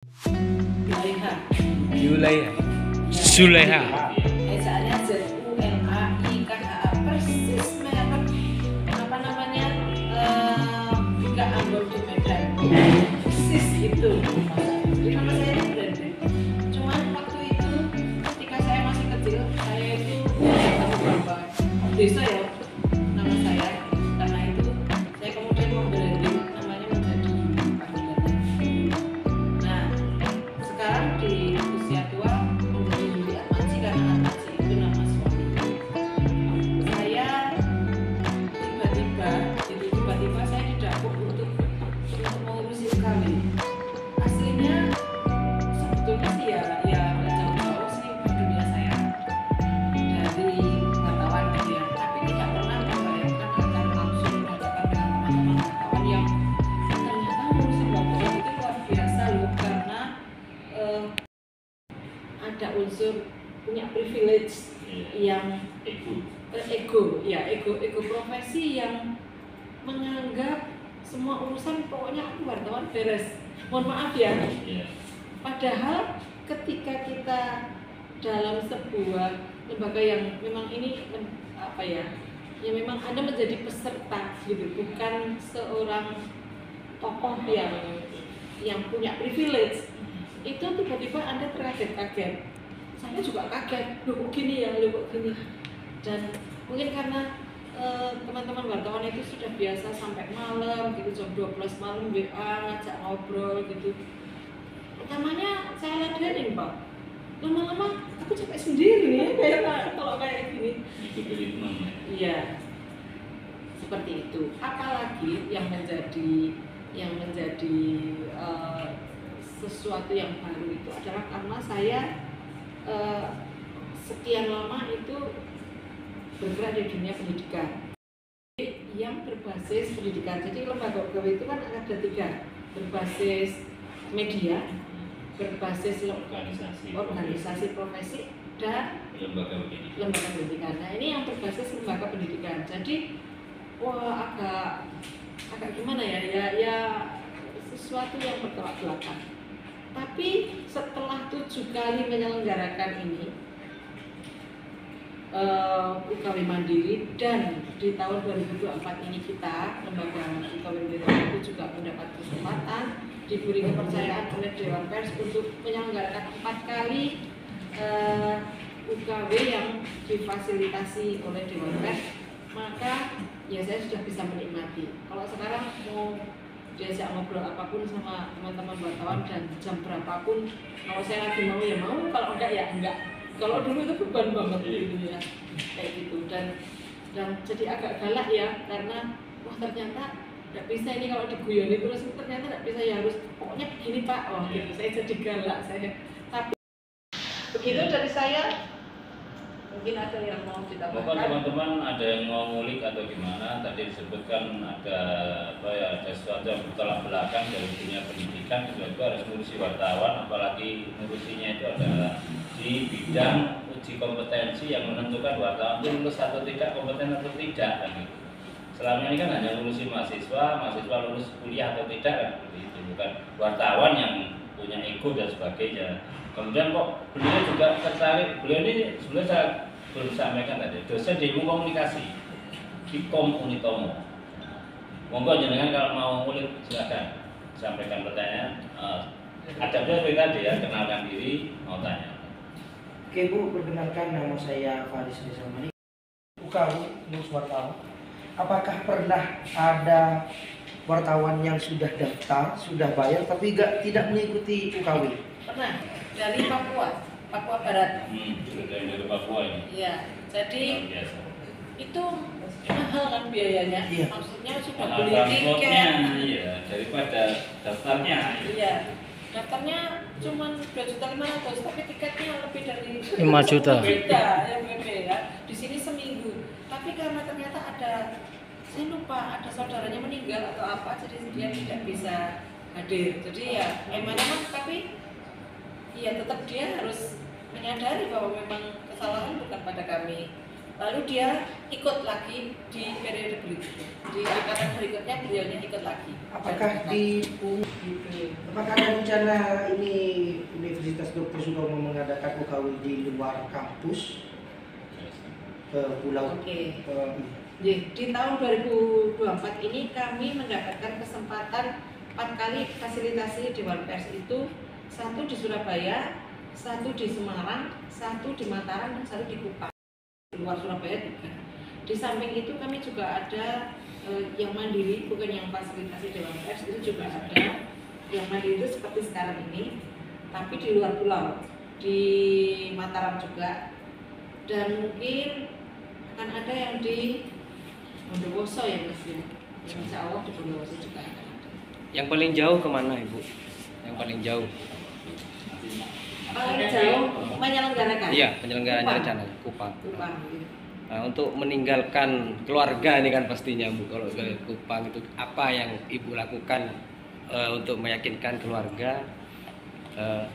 Juleha. Juleha. Juleha. Ejaannya ZULAIKHA, persis merek apa namanya Buka Ambon di Medan, persis itu. Jadi nama saya itu Brandon. Cuman waktu itu ketika saya masih kecil, saya itu tahu berapa desa ya nama saya, karena itu saya kemudian membranding namanya menjadi panggilannya. Nah, sekarang di usia tua menjadi Yuli Atmaji karena Atmaji itu nama suami. Saya tiba-tiba saya didapuk untuk mengurusi UKW. Aslinya sebetulnya sih ya jauh-jauh sih dunia saya dari wartawan gitu ya, tapi tidak pernah membayangkan akan langsung berhadapan dengan teman-teman wartawan yang ternyata ngurusin wartawan itu luar biasa loh, karena ada unsur punya privilege yang ego profesi yang menganggap semua urusan pokoknya aku wartawan beres. Mohon maaf ya. Padahal ketika kita dalam sebuah lembaga yang memang ini apa ya, yang memang Anda menjadi peserta gitu, bukan seorang tokoh yang punya privilege, itu tiba-tiba Anda terkaget-kaget. Saya juga kaget, loh kok gini ya, loh kok gini. Dan mungkin karena teman-teman wartawan itu sudah biasa sampai malam gitu, jam 12 malam WA ngajak ngobrol gitu. Pertamanya saya ladenin Pak, lama-lama aku capek sendiri kayak kalau kayak gini. Itu ritme. Iya, seperti itu. Apalagi yang menjadi sesuatu yang baru itu adalah karena saya sekian lama itu bergerak di dunia pendidikan yang berbasis pendidikan. Jadi lembaga UKW itu kan ada 3, berbasis media, berbasis organisasi profesi, dan lembaga pendidikan. Nah ini yang berbasis lembaga pendidikan. Jadi agak gimana ya sesuatu yang bertolak belakang. Tapi setelah 7 kali menyelenggarakan ini UKW Mandiri, dan di tahun 2024 ini kita lembaga UKW Mandiri itu juga mendapat kesempatan diberi kepercayaan oleh Dewan Pers untuk menyelenggarakan 4 kali UKW yang difasilitasi oleh Dewan Pers, maka ya saya sudah bisa menikmati. Kalau sekarang mau diajak ngobrol apapun sama teman-teman wartawan dan jam berapapun, kalau saya lagi mau ya mau, kalau enggak ya enggak. Kalau dulu itu beban banget gitu ya, kayak gitu. Dan jadi agak galak ya, karena wah ternyata nggak bisa ini kalau diguyoni terus, ternyata nggak bisa ya, harus pokoknya begini Pak. Oh gitu, saya jadi galak saya. Tapi begitu dari saya. Mungkin ada yang mau ditambahkan. Teman-teman ada yang mau ngulik atau gimana? Tadi disebutkan ada ada sesuatu yang bertolak belakang dari dunia pendidikan, itu harus ngurusi wartawan, apalagi ngurusinya itu adalah di bidang uji kompetensi yang menentukan wartawan itu lulus atau tidak, kompeten atau tidak kan gitu. Selama ini kan hanya ngurusi mahasiswa lulus kuliah atau tidak kan seperti itu, bukan wartawan yang punya ego dan sebagainya. Kemudian kok beliau juga tertarik, beliau ini sebenarnya saya belum sampaikan tadi, dosen di ilmu komunikasi di Unitomo. Monggo jenengan kalau mau ngulik silakan sampaikan pertanyaan. Ada seperti tadi ya, kenalkan diri, mau tanya. Oke Bu, perkenalkan nama saya Faris Desamani, UKW News Wartawan. Apakah pernah ada wartawan yang sudah daftar, sudah bayar tapi tidak mengikuti UKW? Pernah, dari Papua Barat. Dari Papua ini. Iya, jadi itu mahal kan biayanya. Iya. Maksudnya sudah Mahal beli transportnya, tiket. iya, daripada daftarnya. Iya, daftarnya cuma 2.500.000, tapi tiketnya lebih dari 5 juta. Yang beda. Di sini seminggu. Tapi karena ternyata saya lupa ada saudaranya meninggal atau apa, jadi dia tidak bisa hadir. Jadi ya emang tapi ya tetap dia harus menyadari bahwa memang kesalahan bukan pada kami lalu dia ikut lagi di periode berikutnya, di angkatan berikutnya beliaunya ikut lagi. Apakah apakah ada rencana ini Universitas Dr. Sutomo mengadakan UKW di luar kampus ke pulau? Oke. Di tahun 2024 ini kami mendapatkan kesempatan 4 kali fasilitasi Dewan Pers itu, 1 di Surabaya, 1 di Semarang, 1 di Mataram, dan 1 di Kupang. Di luar Surabaya 3. Di samping itu kami juga ada yang mandiri, bukan yang fasilitasi Dewan Pers, itu juga ada yang mandiri itu seperti sekarang ini, tapi di luar pulau, di Mataram juga, dan mungkin akan ada yang di Bondowoso ya Mas ya. Insya Allah di Bondowoso juga akan ada. Yang paling jauh kemana Ibu? Yang paling jauh? Paling jauh menyelenggarakan? Iya, penyelenggaranya rencana Kupang. Kupang. Iya. Nah, untuk meninggalkan keluarga ini kan pastinya Bu, kalau ke Kupang itu apa yang Ibu lakukan untuk meyakinkan keluarga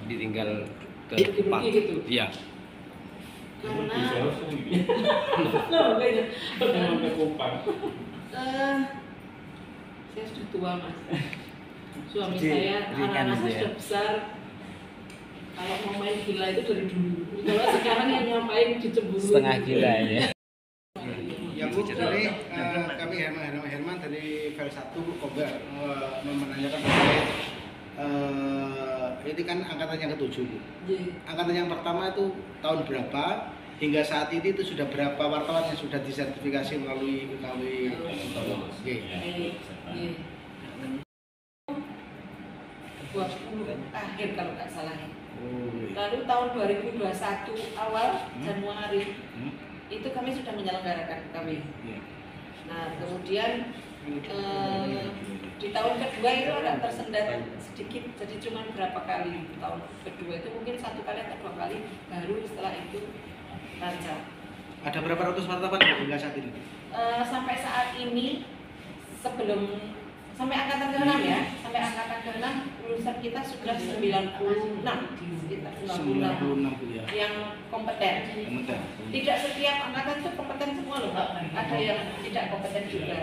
ditinggal ke Kupang? Gitu. Iya. Karena ke Kupang. saya sudah tua Mas. Suami Jadi, saya, ringan anak-anak gitu saya ya? sudah besar. Kalau mau main gila itu dari dulu. Kalau sekarang yang nyampain di Cemburu. Setengah gila ya. Ya Bu, jadi kami Herman dari file 1 Kobar menanyakan terkait ini kan angkatan yang ke-7 Bu. Angkatan yang pertama itu tahun berapa? Hingga saat ini itu sudah berapa wartawan yang sudah disertifikasi melalui UKW? Buat 10 akhir kalau nggak salah ya. Lalu tahun 2021 awal Januari itu kami sudah menyelenggarakan UKW. Nah kemudian di tahun kedua itu agak tersendat sedikit, jadi cuma berapa kali. Tahun kedua itu mungkin 1 kali atau 2 kali, baru setelah itu lancar. Ada berapa ratus wartawan hingga saat ini? Sampai saat ini sampai angkatan ke-6 ya, sampai angkatan ke-6 lulusan kita sudah 96 sekitar 96 Bu ya. yang kompeten. Tidak setiap angkatan itu kompeten semua loh Pak. Ada yang tidak kompeten juga,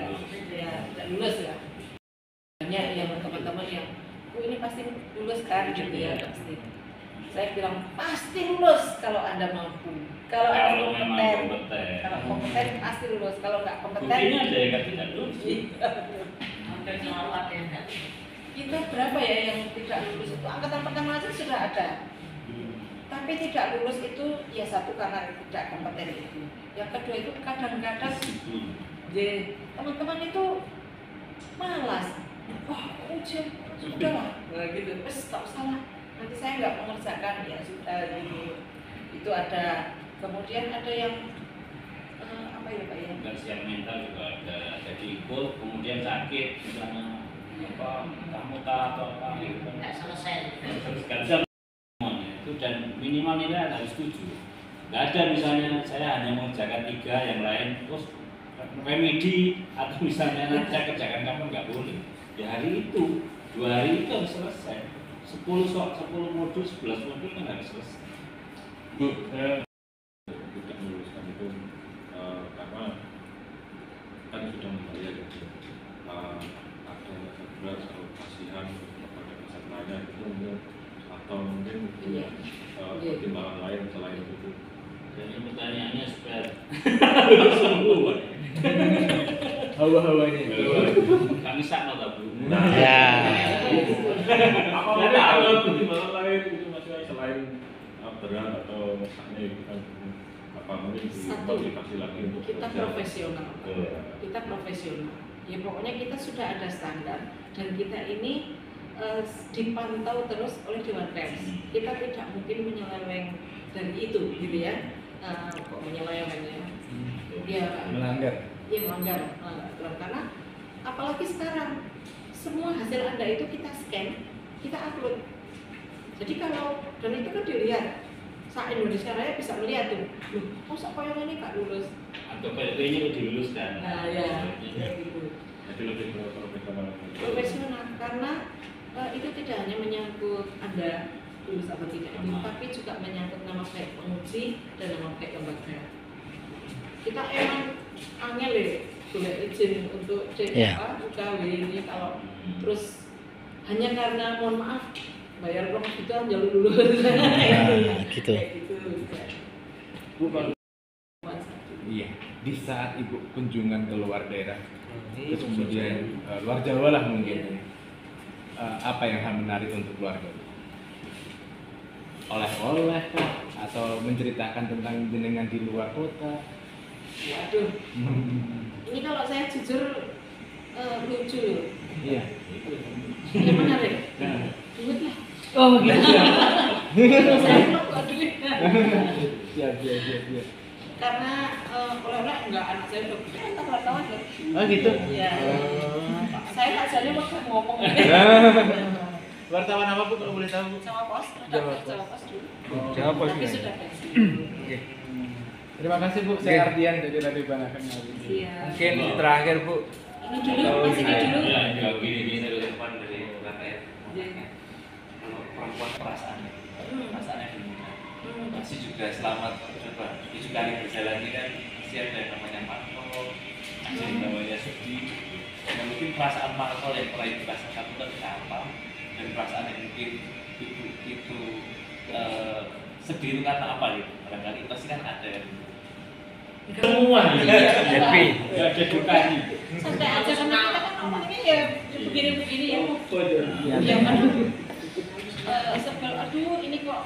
ya tidak lulus ya. Banyak yang teman-teman yang ini pasti lulus kan gitu ya pasti. Saya bilang pasti lulus kalau Anda mampu. Kalau Anda kompeten, kalau kompeten pasti lulus. Kalau nggak kompeten, Buktinya ada yang tidak lulus. Kita berapa ya yang tidak lulus itu? Angkatan pertama aja sudah ada. Tapi tidak lulus itu ya 1 karena tidak kompeten itu. Yang kedua itu kadang-kadang teman-teman itu malas. Wah ujian sudahlah, gitu. Terus tak salah. Nanti saya nggak mengerjakan ya sudah gitu. Itu ada. Kemudian ada yang apa ya Pak ya? Nggak siap mental juga ada. Jadi ikut kemudian sakit misalnya apa kamu atau apa gitu kan. Nggak selesai. Itu dan minimal nilai harus 7. Nggak ada misalnya saya hanya mengerjakan 3 yang lain terus remedi atau misalnya nanti saya kerjakan kapan nggak boleh. Di hari itu 2 hari itu harus selesai. 10 modul 11 modul kan harus selesai. Tidak meluluskan itu karena kan sudah membayar gitu. Ada sebelas atau kasihan kepada pesertanya itu mungkin atau mungkin pertimbangan lain selain itu. Jadi pertanyaannya supaya Hawa-hawanya. kami sama tak Bu? Ya. Apa mungkin ada pertimbangan lain itu maksudnya selain berat atau misalnya itu kan apa mungkin dimotivasi lagi untuk kita kerja. profesional. Kita profesional. Ya pokoknya kita sudah ada standar dan kita ini dipantau terus oleh Dewan Pers. Kita tidak mungkin menyeleweng dari itu, gitu ya. Kok menyelewengnya? Ya Melanggar. Ya melanggar aturan karena apalagi sekarang semua hasil Anda itu kita scan, kita upload. Jadi kalau dan itu kan dilihat. Saat Indonesia Raya bisa melihat tuh, loh, masa koyong ini nggak lulus? Atau kayaknya udah diluluskan. Nah ya, gitu. Jadi lebih profesional. Profesional karena itu tidak hanya menyangkut Anda lulus atau tidak, tapi juga menyangkut nama baik penguji dan nama baik lembaga. kita emang angel ya boleh izin untuk UKW ini kalau terus hanya karena mohon maaf bayar rong itu jalur dulu gitu. Kayak gitu. Bu, iya, di saat ibu kunjungan ke luar daerah, terus kemudian luar Jawa lah mungkin, apa yang hal menarik untuk keluarga? Oleh-oleh kah? Atau menceritakan tentang jenengan di luar kota? Waduh, ini kalau saya jujur lucu loh. Iya. Yang menarik. Nah. Duit lah. Oh gitu ya. Saya kok duit. Siap. Karena oleh-oleh enggak, anak saya udah gede, kan wartawan loh. Oh gitu. Iya. Saya tak jadi waktu ngomong. Wartawan apa Bu kalau boleh tahu? Sama pos, Jawa Pos dulu. Jawa Pos Tapi ya. sudah pensi. Oke. Terima kasih Bu, saya Ardian dari Radio Banakan. Iya. Mungkin terakhir Bu. Ini dulu, masih ini dulu. Ya, gini dari depan dari Iya. Kalau perempuan perasaannya gimana? Masih juga selamat coba 7 kali berjalan ini kan masih ada yang namanya Marco, ada yang namanya sedih. Dan mungkin perasaan Marco yang pernah ibu rasakan itu apa? Dan perasaan yang mungkin ibu itu sedih itu karena apa gitu? Barangkali pasti kan ada yang semua Happy. nggak ada dukanya. Sampai aja karena kita kan ngomongnya ya begini-begini ya. Iya. Sebel, aduh ini kok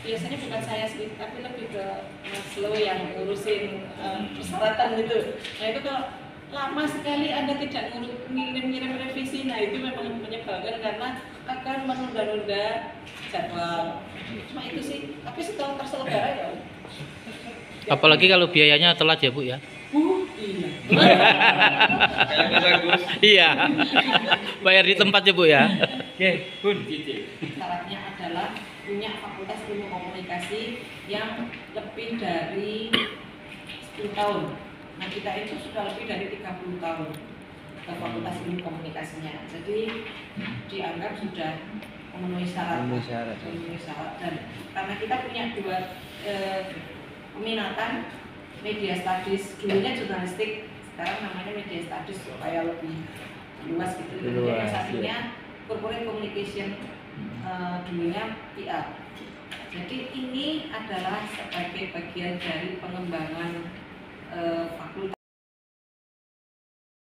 biasanya bukan saya sih, tapi lebih ke Mas Lo yang ngurusin persyaratan gitu. Nah itu kalau lama sekali Anda tidak ngirim revisi, nah itu memang menyebalkan karena akan menunda-nunda jadwal. Cuma itu sih, tapi setelah terselenggara ya. Apalagi kalau biayanya telat ya Bu ya. Iya. Iya. Bayar di tempat ya Bu ya. Oke, Bun. Syaratnya adalah punya fakultas ilmu komunikasi yang lebih dari 10 tahun. Nah kita itu sudah lebih dari 30 tahun ke fakultas ilmu komunikasinya. Jadi dianggap sudah memenuhi syarat. Memenuhi syarat. Dan karena kita punya dua peminatan, media studies, dulunya jurnalistik, sekarang namanya media studies supaya lebih luas gitu. Kemudian yang satunya corporate communication, dulunya PR. Jadi ini adalah sebagai bagian dari pengembangan fakultas.